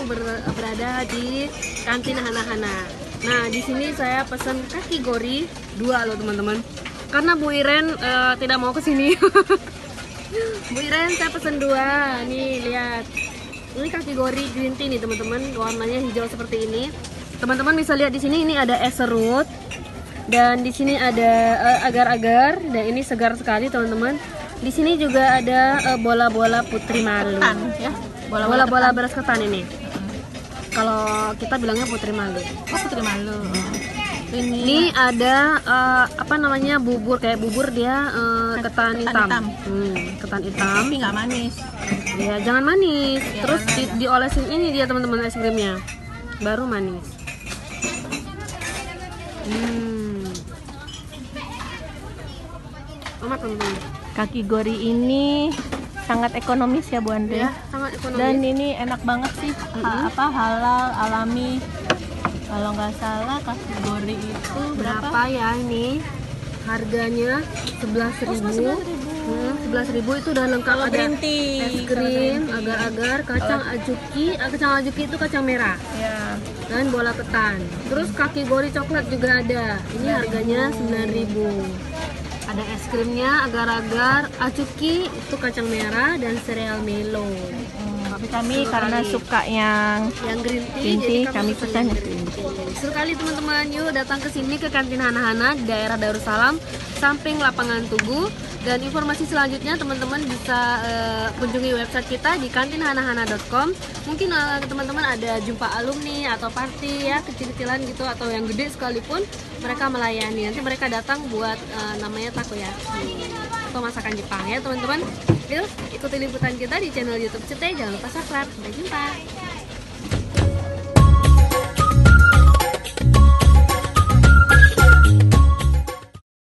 berada di kantin Hana-Hana. Nah, di sini saya pesan kakigori 2 loh teman-teman. Karena Bu Iren tidak mau ke sini. Bu Iren saya pesan 2. Nih lihat. Ini kakigori green tea nih teman-teman, warnanya hijau seperti ini. Teman-teman bisa lihat di sini ini ada es serut dan di sini ada agar-agar dan ini segar sekali teman-teman. Di sini juga ada bola-bola putri malu. Ya. Bola-bola beras ketan ini. Kalau kita bilangnya putri malu. Oh, putri malu. Ini ada apa namanya bubur kayak bubur dia ketan hitam. Ketan hitam. Tapi nggak manis. Ya jangan manis. Ya, Terus diolesin ini dia teman-teman es krimnya. Baru manis. Enak teman-teman. Kakigori ini sangat ekonomis ya Bu Andre. Ya, sangat ekonomis. Dan ini enak banget sih. Halal, alami. Kalau nggak salah kakigori itu Berapa ya ini? Harganya 11.000. 11.000 itu udah lengkap. Kalau ada green tea, es krim, agar-agar, kacang ajuki. Kacang ajuki itu kacang merah Ya. dan bola ketan. Terus kakigori coklat juga ada. Ini harganya 9.000. Ada es krimnya, agar-agar, acuki itu kacang merah dan sereal Milo. Tapi kami Seru karena kali. suka yang Green green tea, tea, kami pesan yang green tea. Seru kali teman-teman, yuk datang ke sini ke kantin Hana-Hana di daerah Darussalam, samping lapangan Tugu. Dan informasi selanjutnya teman-teman bisa kunjungi website kita di kantinhanahana.com. Mungkin teman-teman ada jumpa alumni atau party ya kecil-kecilan gitu atau yang gede sekalipun mereka melayani. Nanti mereka datang buat namanya takoyaki atau masakan Jepang ya teman-teman. Yuk ikuti liputan kita di channel YouTube Cete. Jangan lupa subscribe. Sampai jumpa.